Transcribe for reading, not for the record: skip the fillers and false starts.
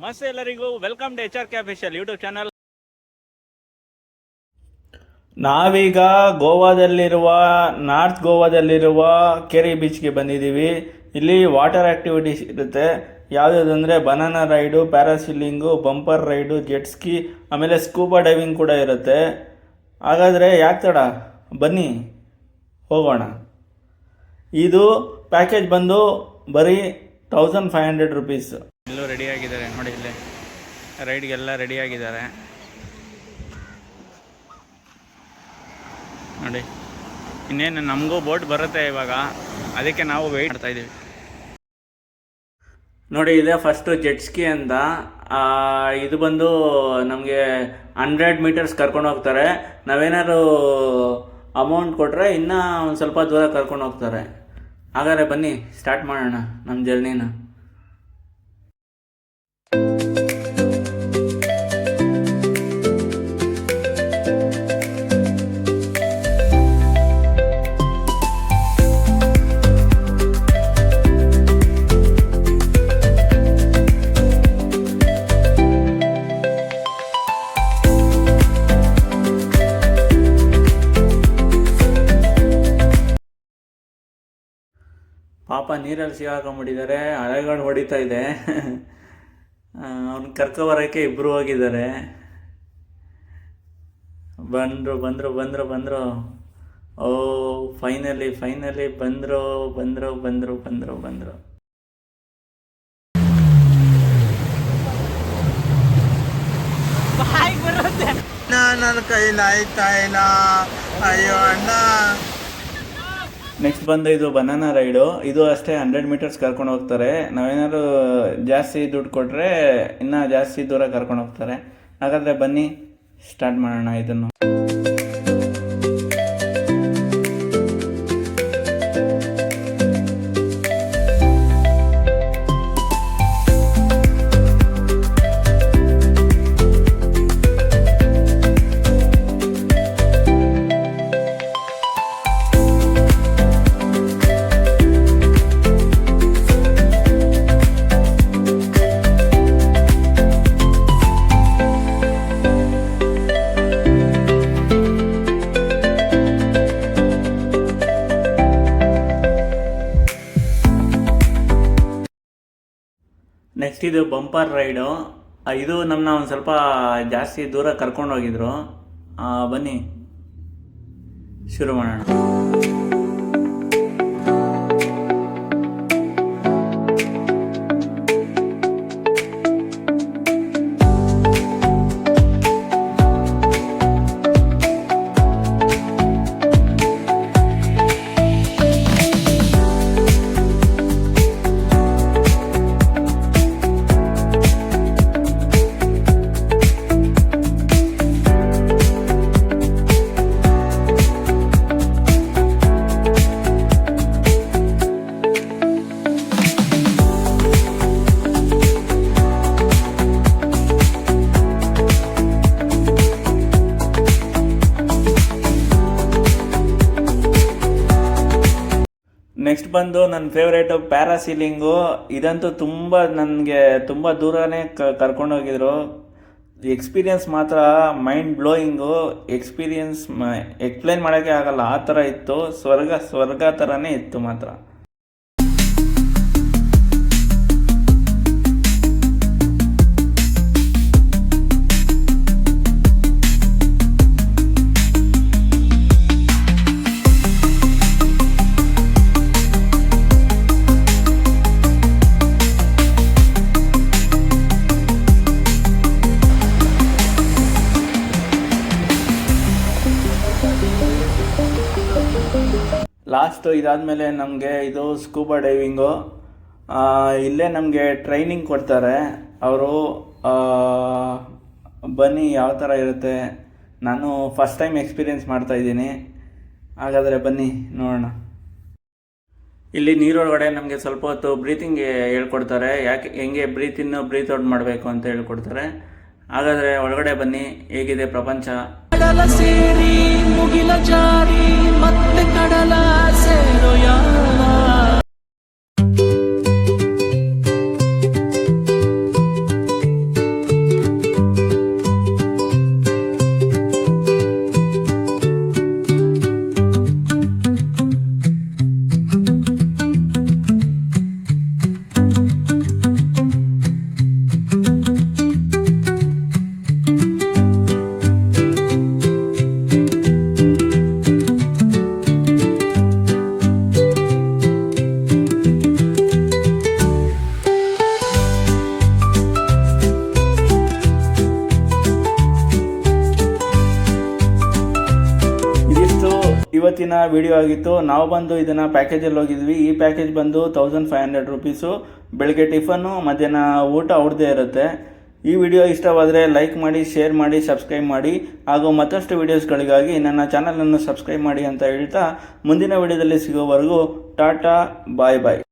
ನಮಸ್ತೆ ಎಲ್ಲರಿಗೂ, welcome to HR K Official YouTube channel. ನಾವೀಗ ನಾರ್ತ್ ಗೋವಾದಲ್ಲಿರುವ ಕೆರೆ ಬೀಚ್ಗೆ ಬಂದಿದ್ದೀವಿ. ಇಲ್ಲಿ ವಾಟರ್ ಆ್ಯಕ್ಟಿವಿಟೀಸ್ ಇರುತ್ತೆ. ಯಾವುದಂದರೆ banana ride, parasailing, bumper ride, jet ski, ಆಮೇಲೆ ಸ್ಕೂಬಾ ಡೈವಿಂಗ್ ಕೂಡ ಇರುತ್ತೆ. ಹಾಗಾದರೆ ಯಾಕೆ ತಡ, ಬನ್ನಿ ಹೋಗೋಣ. ಇದು ಪ್ಯಾಕೇಜ್ ಬಂದು ಬರೀ 1500 rupees. ಎಲ್ಲೂ ರೆಡಿಯಾಗಿದ್ದಾರೆ ನೋಡಿ, ಇಲ್ಲಿ ರೈಡ್ಗೆಲ್ಲ ರೆಡಿಯಾಗಿದ್ದಾರೆ ನೋಡಿ. ಇನ್ನೇನು ನಮಗೂ ಬೋಟ್ ಬರುತ್ತೆ ಇವಾಗ, ಅದಕ್ಕೆ ನಾವು ವೆಯ್ಟ್ ಮಾಡ್ತಾ ಇದ್ದೀವಿ ನೋಡಿ. ಇದೆ ಫಸ್ಟು ಜೆಟ್ ಸ್ಕಿ ಅಂತ. ಇದು ಬಂದು ನಮಗೆ 100 meters ಕರ್ಕೊಂಡು ಹೋಗ್ತಾರೆ. ನಾವೇನಾದ್ರು ಅಮೌಂಟ್ ಕೊಟ್ಟರೆ ಇನ್ನೂ ಒಂದು ಸ್ವಲ್ಪ ದೂರ ಕರ್ಕೊಂಡು ಹೋಗ್ತಾರೆ. ಹಾಗಾದರೆ ಬನ್ನಿ ಸ್ಟಾರ್ಟ್ ಮಾಡೋಣ ನಮ್ಮ ಜರ್ನಿನ. ಪಾಪ ನೀರಲ್ಲಿ ಸಿಗಾಕೊಂಡ್ಬಿಟ್ಟಿದ್ದಾರೆ, ಅಲೆಗಳು ಹೊಡಿತಾ ಇದೆ. ಅವ್ನು ಕರ್ಕೊಬರೋಕ್ಕೆ ಇಬ್ಬರು ಹೋಗಿದ್ದಾರೆ. ಬಂದರು. ಓ ಫೈನಲಿ ಬಂದರು. ನನ್ನ ಕೈಲಿ ಆಯ್ತಾ ಇಲ್ಲ, ಅಯ್ಯೋ ಅಣ್ಣ. ನೆಕ್ಸ್ಟ್ ಬಂದು ಇದು ಬನಾನಾ ರೈಡು. ಇದು ಅಷ್ಟೇ 100 meters ಕರ್ಕೊಂಡು ಹೋಗ್ತಾರೆ. ನಾವೇನಾದ್ರು ಜಾಸ್ತಿ ದುಡ್ಡು ಕೊಟ್ಟರೆ ಇನ್ನೂ ಜಾಸ್ತಿ ದೂರ ಕರ್ಕೊಂಡು ಹೋಗ್ತಾರೆ. ಹಾಗಾದರೆ ಬನ್ನಿ ಸ್ಟಾರ್ಟ್ ಮಾಡೋಣ ಇದನ್ನು. ನೆಕ್ಸ್ಟ್ ಇದು ಬಂಪರ್ ರೈಡು. ಇದು ನಮ್ಮನ್ನ ಒಂದು ಸ್ವಲ್ಪ ಜಾಸ್ತಿ ದೂರ ಕರ್ಕೊಂಡು ಹೋಗಿದ್ರು. ಬನ್ನಿ ಶುರು ಮಾಡೋಣ. ನೆಕ್ಸ್ಟ್ ಬಂದು ನನ್ನ ಫೇವ್ರೇಟು ಪ್ಯಾರಾಸೀಲಿಂಗು. ಇದಂತೂ ನನಗೆ ತುಂಬ ದೂರನೇ ಕರ್ಕೊಂಡೋಗಿದ್ರು. ಎಕ್ಸ್ಪೀರಿಯನ್ಸ್ ಮಾತ್ರ ಮೈಂಡ್ ಬ್ಲೋಯಿಂಗು. ಎಕ್ಸ್ಪ್ಲೇನ್ ಮಾಡೋಕ್ಕೆ ಆಗಲ್ಲ, ಆ ಥರ ಇತ್ತು. ಸ್ವರ್ಗ ಥರನೇ ಇತ್ತು ಮಾತ್ರ. ಲಾಸ್ಟು ಇದಾದಮೇಲೆ ನಮಗೆ ಇದು ಸ್ಕೂಬಾ ಡೈವಿಂಗು. ಇಲ್ಲೇ ನಮಗೆ ಟ್ರೈನಿಂಗ್ ಕೊಡ್ತಾರೆ ಅವರು. ಬನ್ನಿ ಯಾವ ಥರ ಇರುತ್ತೆ. ನಾನು ಫಸ್ಟ್ ಟೈಮ್ ಎಕ್ಸ್ಪೀರಿಯೆನ್ಸ್ ಮಾಡ್ತಾಯಿದ್ದೀನಿ. ಹಾಗಾದರೆ ಬನ್ನಿ ನೋಡೋಣ. ಇಲ್ಲಿ ನೀರೊಳಗಡೆ ನಮಗೆ ಸ್ವಲ್ಪ ಹೊತ್ತು ಬ್ರೀತಿಂಗ್ ಹೇಳ್ಕೊಡ್ತಾರೆ. ಹೆಂಗೆ ಬ್ರೀತ್ ಇನ್ನು ಬ್ರೀತ್ ಔಟ್ ಮಾಡಬೇಕು ಅಂತ ಹೇಳ್ಕೊಡ್ತಾರೆ. ಹಾಗಾದರೆ ಒಳಗಡೆ ಬನ್ನಿ, ಹೇಗಿದೆ ಪ್ರಪಂಚ. ಕಡಲ ಸೇರಿ ಮುಗಿಲ ಜಾರಿ ಮತ್ತೆ ಕಡಲ ಸೇರೋ ಯಾರ. ಇವತ್ತಿನ ವಿಡಿಯೋ ಆಗಿತ್ತು. ನಾವು ಬಂದು ಇದನ್ನು ಪ್ಯಾಕೇಜಲ್ಲಿ ಹೋಗಿದ್ವಿ. ಈ ಪ್ಯಾಕೇಜ್ ಬಂದು 1500 ರೂಪೀಸು. ಬೆಳಗ್ಗೆ ಟಿಫನ್ನು, ಮಧ್ಯಾಹ್ನ ಊಟ ಅವ್ರದ್ದೇ ಇರುತ್ತೆ. ಈ ವಿಡಿಯೋ ಇಷ್ಟವಾದರೆ ಲೈಕ್ ಮಾಡಿ, ಶೇರ್ ಮಾಡಿ, ಸಬ್ಸ್ಕ್ರೈಬ್ ಮಾಡಿ. ಹಾಗೂ ಮತ್ತಷ್ಟು ವೀಡಿಯೋಸ್ಗಳಿಗಾಗಿ ನನ್ನ ಚಾನಲನ್ನು ಸಬ್ಸ್ಕ್ರೈಬ್ ಮಾಡಿ ಅಂತ ಹೇಳ್ತಾ ಮುಂದಿನ ವಿಡಿಯೋದಲ್ಲಿ ಸಿಗೋವರೆಗೂ ಟಾಟಾ, ಬಾಯ್ ಬಾಯ್.